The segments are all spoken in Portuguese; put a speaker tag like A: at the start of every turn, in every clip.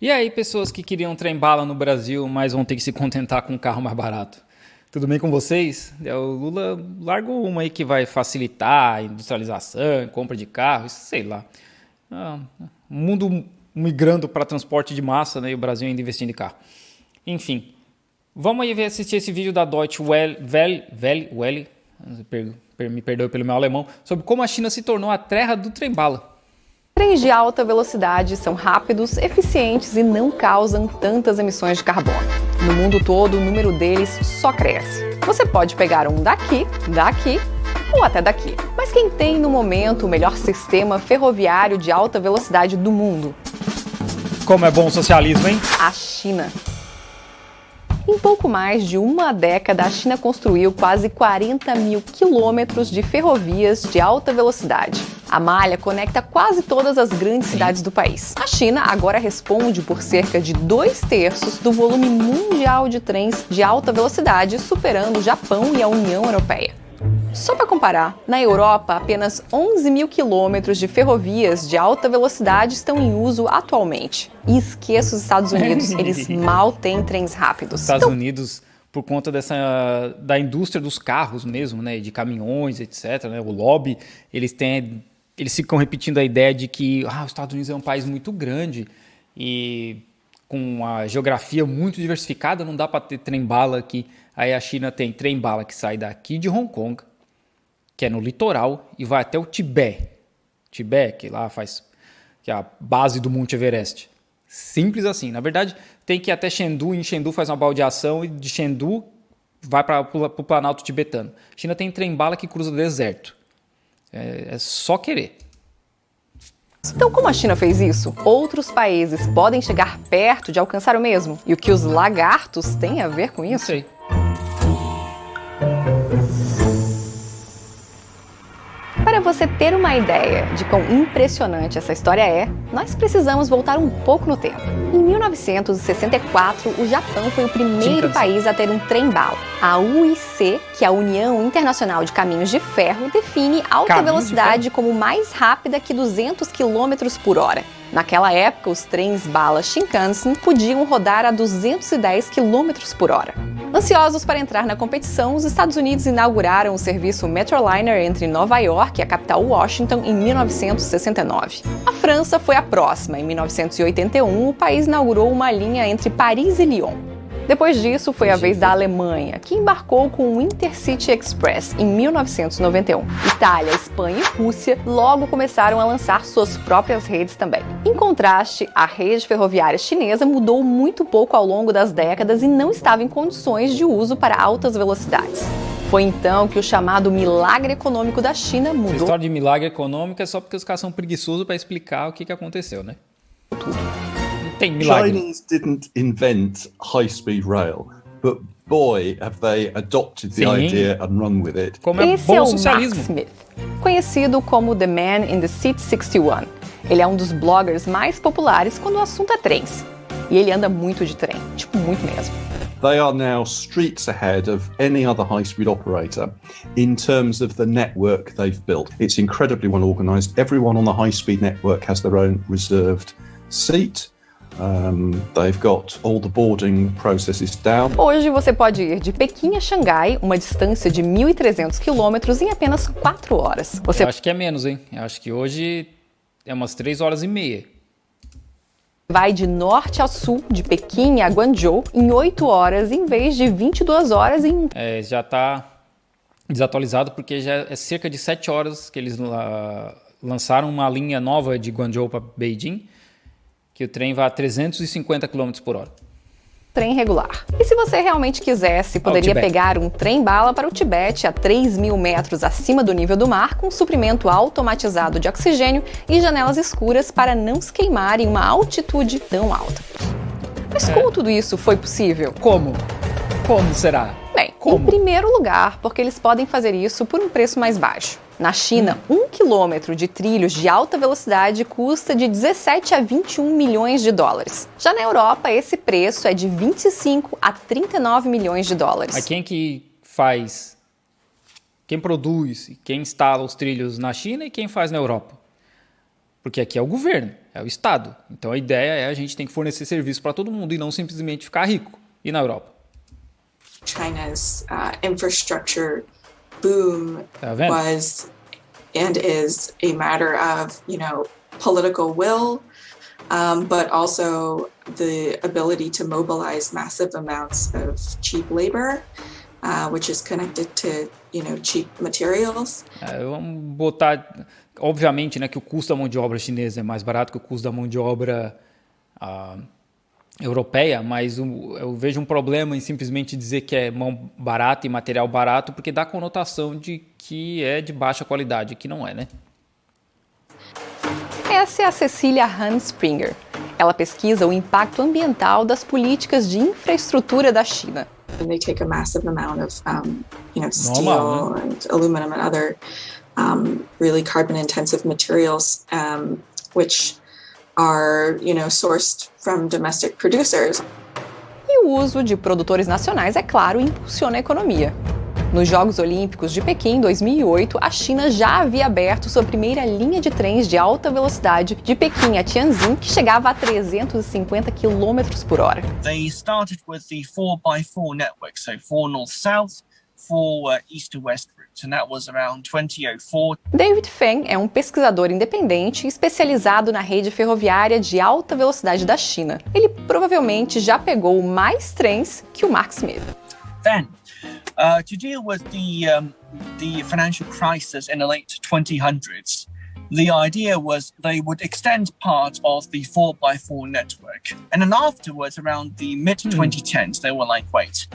A: E aí, pessoas que queriam trem-bala no Brasil, mas vão ter que se contentar com um carro mais barato? Tudo bem com vocês? O Lula largou uma aí que vai facilitar a industrialização, compra de carro, sei lá. O mundo migrando para transporte de massa, né, e o Brasil ainda investindo em carro. Enfim, vamos aí assistir esse vídeo da Deutsche Welle, me perdoe pelo meu alemão, sobre como a China se tornou a terra do trem-bala.
B: Trens de alta velocidade são rápidos, eficientes e não causam tantas emissões de carbono. No mundo todo, o número deles só cresce. Você pode pegar um daqui ou até daqui. Mas quem tem no momento o melhor sistema ferroviário de alta velocidade do mundo?
A: Como é bom o socialismo, hein?
B: A China. Em pouco mais de uma década, a China construiu quase 40 mil quilômetros de ferrovias de alta velocidade. A malha conecta quase todas as grandes cidades do país. A China agora responde por cerca de 2/3 do volume mundial de trens de alta velocidade, superando o Japão e a União Europeia. Só para comparar, na Europa, apenas 11 mil quilômetros de ferrovias de alta velocidade estão em uso atualmente. E esqueça os Estados Unidos, eles mal têm trens rápidos.
A: Estados Unidos, por conta da indústria dos carros mesmo, né, de caminhões, etc., né, o lobby, eles ficam repetindo a ideia de que os Estados Unidos é um país muito grande e com a geografia muito diversificada, não dá para ter trem-bala aqui. Aí a China tem trem-bala que sai daqui de Hong Kong, que é no litoral, e vai até o Tibete. Tibete, que é a base do Monte Everest. Simples assim. Na verdade, tem que ir até Chengdu, em Chengdu faz uma baldeação e de Chengdu vai para o Planalto tibetano. A China tem trem-bala que cruza o deserto. É só querer.
B: Então, como a China fez isso? Outros países podem chegar perto de alcançar o mesmo? E o que os lagartos têm a ver com isso?
A: Não sei.
B: Para você ter uma ideia de quão impressionante essa história é, nós precisamos voltar um pouco no tempo. Em 1964, o Japão foi o primeiro país a ter um trem-bala. A UIC, que é a União Internacional de Caminhos de Ferro, define alta velocidade como mais rápida que 200 km por hora. Naquela época, os trens-bala Shinkansen podiam rodar a 210 km por hora. Ansiosos para entrar na competição, os Estados Unidos inauguraram o serviço Metroliner entre Nova York e a capital Washington em 1969. A França foi a próxima. Em 1981, o país inaugurou uma linha entre Paris e Lyon. Depois disso, foi a vez da Alemanha, que embarcou com o Intercity Express em 1991. Itália, Espanha e Rússia logo começaram a lançar suas próprias redes também. Em contraste, a rede ferroviária chinesa mudou muito pouco ao longo das décadas e não estava em condições de uso para altas velocidades. Foi então que o chamado milagre econômico da China mudou.
A: A história de milagre econômico é só porque os caras são preguiçosos para explicar o que aconteceu, né?
C: Chinese didn't invent high-speed rail, but boy, have they adopted the idea and run with it.
A: Como é
B: Esse
A: bom
B: é
A: o
B: o
A: socialismo.
B: Mark Smith, conhecido como The Man in the Seat 61. Ele é um dos bloggers mais populares quando o assunto é trens. E ele anda muito de trem, tipo muito mesmo.
C: They are now streets ahead of any other high-speed operator in terms of the network they've built. It's incredibly well organized. Everyone on the high-speed network has their own reserved seat. They've got all the boarding processes down.
B: Hoje você pode ir de Pequim a Xangai, uma distância de 1.300 quilômetros, em apenas 4 horas.
A: Eu acho que é menos, hein? Eu acho que hoje é umas 3 horas e meia.
B: Vai de norte a sul, de Pequim a Guangzhou, em 8 horas, em vez de 22 horas em...
A: Já está desatualizado porque já é cerca de 7 horas que eles lançaram uma linha nova de Guangzhou para Beijing, que o trem vai a 350 km por hora.
B: Trem regular. E se você realmente quisesse, poderia pegar um trem-bala para o Tibete a 3.000 metros acima do nível do mar, com suprimento automatizado de oxigênio e janelas escuras para não se queimar em uma altitude tão alta. Mas como tudo isso foi possível?
A: Como? Como será?
B: Bem, em primeiro lugar, porque eles podem fazer isso por um preço mais baixo. Na China, 1 quilômetro de trilhos de alta velocidade custa de 17 a 21 milhões de dólares. Já na Europa, esse preço é de 25 a 39 milhões de dólares.
A: Mas quem que faz, quem produz, quem instala os trilhos na China e quem faz na Europa? Porque aqui é o governo. é o Estado. Então a ideia é a gente tem que fornecer serviço para todo mundo e não simplesmente ficar rico. E na Europa?
D: China's infrastructure boom
A: Tá vendo?
D: was and is a matter of, political will, but also the ability to mobilize massive amounts of cheap labor, which is connected to, cheap materials.
A: Vamos botar, obviamente, né, que o custo da mão de obra chinesa é mais barato que o custo da mão de obra europeia, mas eu vejo um problema em simplesmente dizer que é mão barata e material barato, porque dá a conotação de que é de baixa qualidade, que não é, né?
B: Essa é a Cecília Hans Springer. Ela pesquisa o impacto ambiental das políticas de infraestrutura da China.
D: And they take a massive amount of, steel
A: Normal, né?
D: and aluminum and other really carbon-intensive materials, which are, sourced from domestic producers.
B: E o uso de produtores nacionais, é claro, impulsiona a economia. Nos Jogos Olímpicos de Pequim, em 2008, a China já havia aberto sua primeira linha de trens de alta velocidade de Pequim a Tianjin, que chegava a 350 km por hora.
E: They started with the 4x4 network, so 4 north-south, 4 east-to-west routes, and that was around 2004.
B: David Feng é um pesquisador independente especializado na rede ferroviária de alta velocidade da China. Ele provavelmente já pegou mais trens que o Mark Smith.
E: Then, to deal with the financial crisis in the late 2000s, the idea was they would extend part of the 4x4 network. And then afterwards, around the mid-2010s, they were like, wait,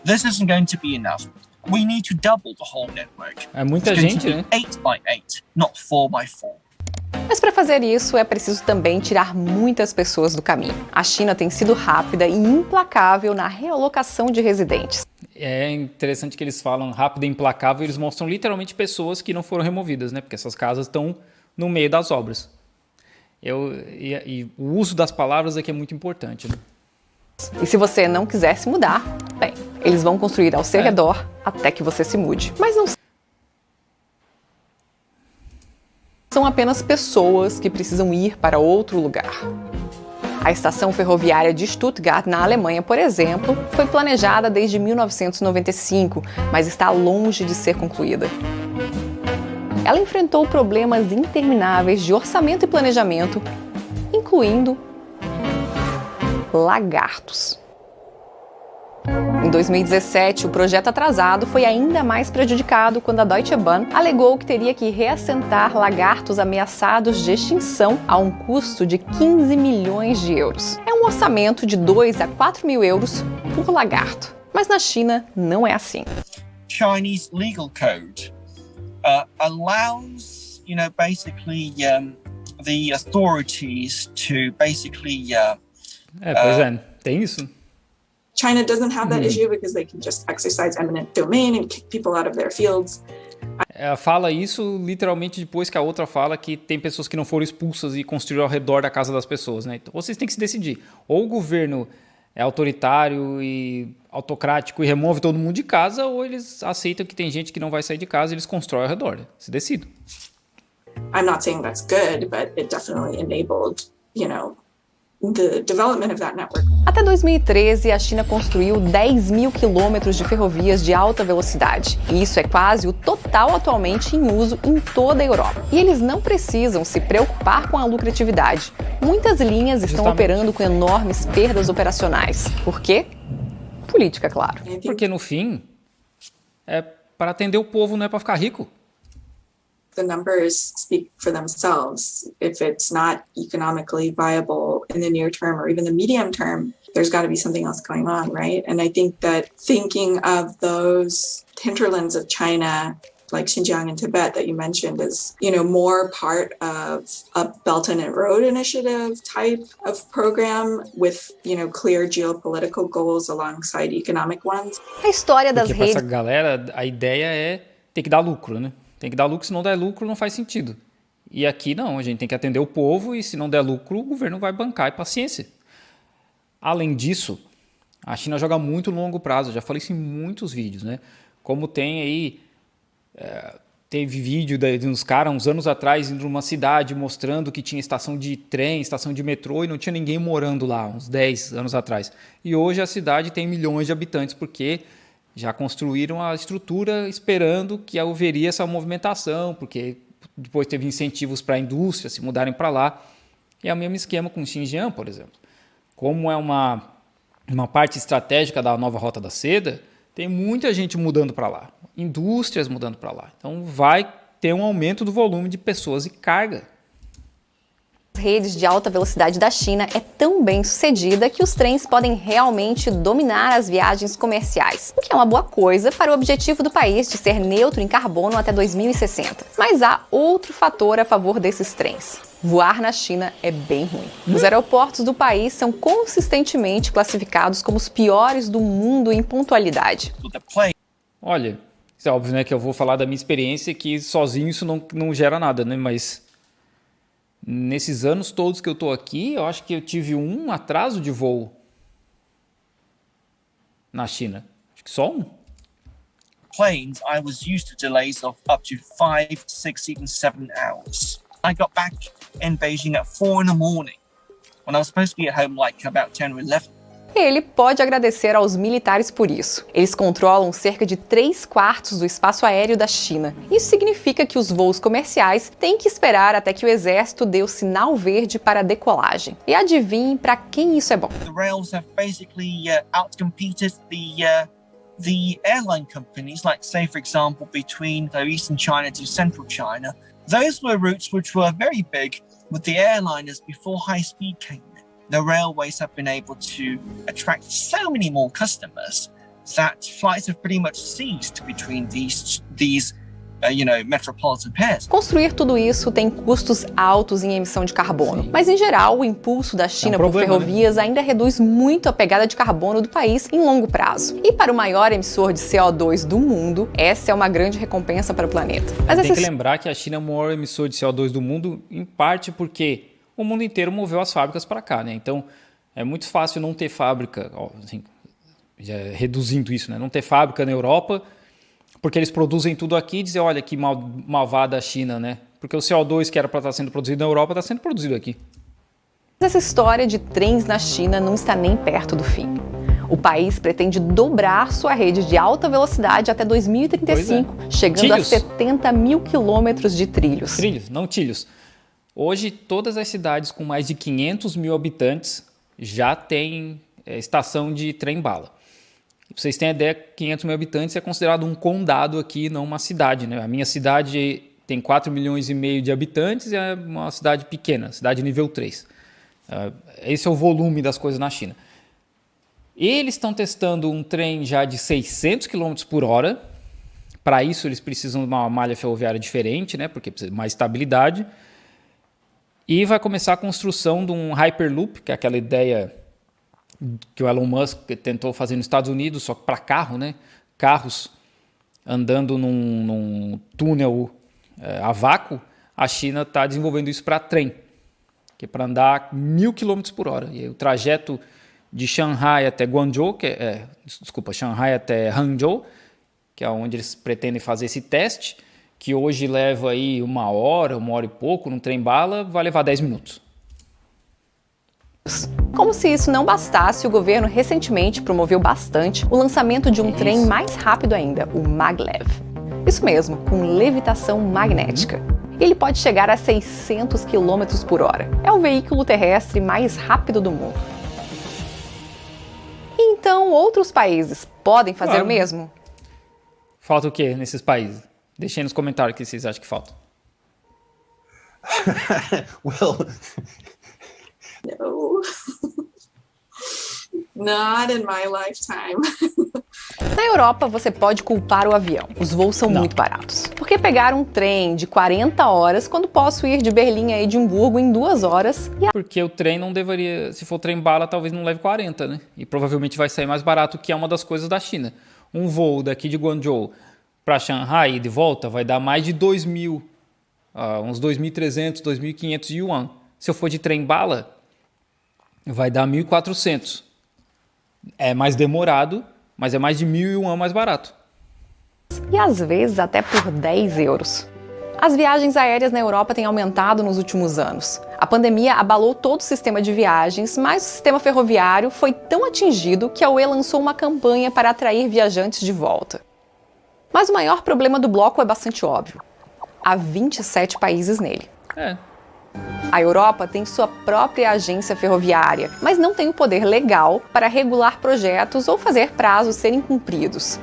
E: this isn't going to be enough. We need to double the whole network.
A: É muita
E: It's going
A: gente,
E: to be
A: né?
E: 8x8, not 4x4.
B: Mas para fazer isso é preciso também tirar muitas pessoas do caminho. A China tem sido rápida e implacável na realocação de residentes.
A: É interessante que eles falam rápido e implacável, eles mostram literalmente pessoas que não foram removidas, né? Porque essas casas estão no meio das obras. E o uso das palavras aqui é muito importante, né?
B: E se você não quiser se mudar, bem, eles vão construir ao seu redor até que você se mude. Mas não são apenas pessoas que precisam ir para outro lugar. A estação ferroviária de Stuttgart, na Alemanha, por exemplo, foi planejada desde 1995, mas está longe de ser concluída. Ela enfrentou problemas intermináveis de orçamento e planejamento, incluindo lagartos. Em 2017, o projeto atrasado foi ainda mais prejudicado quando a Deutsche Bahn alegou que teria que reassentar lagartos ameaçados de extinção a um custo de 15 milhões de euros. É um orçamento de 2 a 4 mil euros por lagarto. Mas na China não é assim.
E: Chinese legal code allows, basically the authorities to basically
A: Pois é, tem isso.
D: China doesn't have that issue because they can just exercise eminent domain and kick people out of their fields.
A: Ela fala isso literalmente depois que a outra fala que tem pessoas que não foram expulsas e construíram ao redor da casa das pessoas, né? Então vocês têm que se decidir. Ou o governo é autoritário e autocrático e remove todo mundo de casa, ou eles aceitam que tem gente que não vai sair de casa e eles constroem ao redor. Né? Se decidam.
D: I'm not saying that's good, but it definitely enabled, the development of that network.
B: Até 2013, a China construiu 10 mil quilômetros de ferrovias de alta velocidade. E isso é quase o total atualmente em uso em toda a Europa. E eles não precisam se preocupar com a lucratividade. Muitas linhas estão operando com enormes perdas operacionais. Por quê? Política, claro.
A: Porque no fim, é para atender o povo, não é para ficar rico.
D: The numbers speak for themselves. If it's not economically viable in the near term or even the medium term, there's got to be something else going on, right? And I think that thinking of those hinterlands of China, like Xinjiang and Tibet that you mentioned, is, more part of a Belt and Road Initiative type of program with, clear geopolitical goals alongside economic ones.
B: A história das
A: Porque para
B: redes...
A: essa galera, a ideia é ter que dar lucro, né? Tem que dar lucro, se não der lucro não faz sentido. E aqui não, a gente tem que atender o povo e se não der lucro o governo vai bancar e paciência. Além disso, a China joga muito longo prazo, já falei isso em muitos vídeos, né? Como tem aí teve vídeo de uns caras, uns anos atrás, indo numa cidade mostrando que tinha estação de trem, estação de metrô e não tinha ninguém morando lá, uns 10 anos atrás. E hoje a cidade tem milhões de habitantes porque já construíram a estrutura esperando que haveria essa movimentação, porque depois teve incentivos para a indústria se mudarem para lá. E é o mesmo esquema com Xinjiang, por exemplo. Como é uma parte estratégica da nova Rota da Seda, tem muita gente mudando para lá, indústrias mudando para lá. Então vai ter um aumento do volume de pessoas e carga.
B: As redes de alta velocidade da China é tão bem sucedida que os trens podem realmente dominar as viagens comerciais, o que é uma boa coisa para o objetivo do país de ser neutro em carbono até 2060. Mas há outro fator a favor desses trens. Voar na China é bem ruim. Os aeroportos do país são consistentemente classificados como os piores do mundo em pontualidade.
A: Olha, isso é óbvio, né, que eu vou falar da minha experiência, que sozinho isso não gera nada, né? Mas nesses anos todos que eu estou aqui, eu acho que eu tive um atraso de voo na China. Acho que só um.
E: Planes, I was used to delays of up to 5, 6, even 7 hours. I got back in Beijing at 4 in the morning when I was supposed to be at home like about 10 or 11.
B: Ele pode agradecer aos militares por isso. Eles controlam cerca de 3/4 do espaço aéreo da China. Isso significa que os voos comerciais têm que esperar até que o exército dê o sinal verde para a decolagem. E adivinhe para quem isso é bom.
E: The rails have basically outcompeted the airline companies, like say for example between eastern China to central China. Those were routes which were very big with the airliners before high speed came in. The railways have been able to attract so many more customers that flights have pretty much ceased between these metropolitan pairs.
B: Construir tudo isso tem custos altos em emissão de carbono, mas em geral o impulso da China por ferrovias ainda reduz muito a pegada de carbono do país em longo prazo. E para o maior emissor de CO2 do mundo, essa é uma grande recompensa para o planeta. Mas
A: tem que lembrar que a China é o maior emissor de CO2 do mundo, em parte porque o mundo inteiro moveu as fábricas para cá, né? Então é muito fácil não ter fábrica, assim, já reduzindo isso, né? Não ter fábrica na Europa, porque eles produzem tudo aqui e dizer, olha que malvada a China, né? Porque o CO2 que era para estar sendo produzido na Europa está sendo produzido aqui.
B: Essa história de trens na China não está nem perto do fim. O país pretende dobrar sua rede de alta velocidade até 2035, chegando a 70 mil quilômetros de trilhos.
A: Trilhos, não tilhos. Hoje, todas as cidades com mais de 500 mil habitantes já têm estação de trem-bala. Para vocês terem ideia, 500 mil habitantes é considerado um condado aqui, não uma cidade, né? A minha cidade tem 4 milhões e meio de habitantes e é uma cidade pequena, cidade nível 3. Esse é o volume das coisas na China. Eles estão testando um trem já de 600 km por hora. Para isso, eles precisam de uma malha ferroviária diferente, né? Porque precisa de mais estabilidade. E vai começar a construção de um Hyperloop, que é aquela ideia que o Elon Musk tentou fazer nos Estados Unidos, só que para carro, né? Carros andando num túnel a vácuo. A China está desenvolvendo isso para trem, que é para andar 1.000 km por hora. E aí, o trajeto de Shanghai até Guangzhou, Shanghai até Hangzhou, que é onde eles pretendem fazer esse teste, que hoje leva aí 1 hora, 1 hora e pouco, num trem-bala, vai levar 10 minutos.
B: Como se isso não bastasse, o governo recentemente promoveu bastante o lançamento de um trem mais rápido ainda, o Maglev. Isso mesmo, com levitação magnética. Ele pode chegar a 600 km por hora. É o veículo terrestre mais rápido do mundo. Então, outros países podem fazer o mesmo?
A: Falta o quê nesses países? Deixem nos comentários o que vocês acham que falta.
C: Well,
D: No. Not in my lifetime.
B: Na Europa, você pode culpar o avião. Os voos são muito baratos. Por que pegar um trem de 40 horas quando posso ir de Berlim a Edimburgo em 2 horas?
A: Porque o trem não deveria... Se for trem-bala, talvez não leve 40, né? E provavelmente vai sair mais barato, que é uma das coisas da China. Um voo daqui de Guangzhou para Shanghai e de volta vai dar mais de 2.000, uns 2.300, 2.500 yuan. Se eu for de trem-bala, vai dar 1.400. É mais demorado, mas é mais de 1.000 yuan mais barato.
B: e às vezes até por 10 euros. As viagens aéreas na Europa têm aumentado nos últimos anos. A pandemia abalou todo o sistema de viagens, mas o sistema ferroviário foi tão atingido que a UE lançou uma campanha para atrair viajantes de volta. Mas o maior problema do bloco é bastante óbvio. Há 27 países nele. A Europa tem sua própria agência ferroviária, mas não tem o poder legal para regular projetos ou fazer prazos serem cumpridos.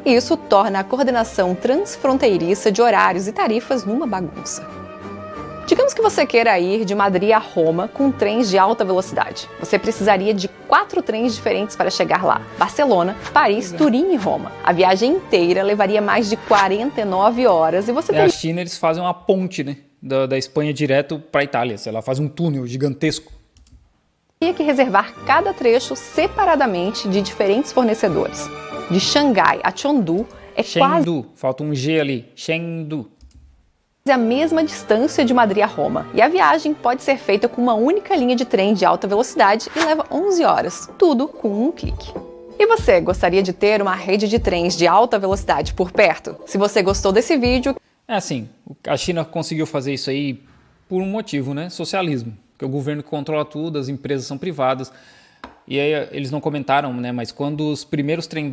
B: Isso torna a coordenação transfronteiriça de horários e tarifas numa bagunça. Digamos que você queira ir de Madrid a Roma com trens de alta velocidade. Você precisaria de 4 trens diferentes para chegar lá: Barcelona, Paris, Turim e Roma. A viagem inteira levaria mais de 49 horas e você
A: A China, eles fazem uma ponte, né? Da Espanha direto para a Itália. Sei lá, faz um túnel gigantesco.
B: teria que reservar cada trecho separadamente de diferentes fornecedores. De Xangai a Chengdu é
A: Chengdu, falta um G ali. Chengdu.
B: quase a mesma distância de Madrid a Roma. E a viagem pode ser feita com uma única linha de trem de alta velocidade e leva 11 horas. Tudo com um clique. E você, gostaria de ter uma rede de trens de alta velocidade por perto? Se você gostou desse vídeo...
A: É assim, a China conseguiu fazer isso aí por um motivo, né? Socialismo. Porque o governo controla tudo, as empresas são privadas. E aí eles não comentaram, né? Mas quando os primeiros trens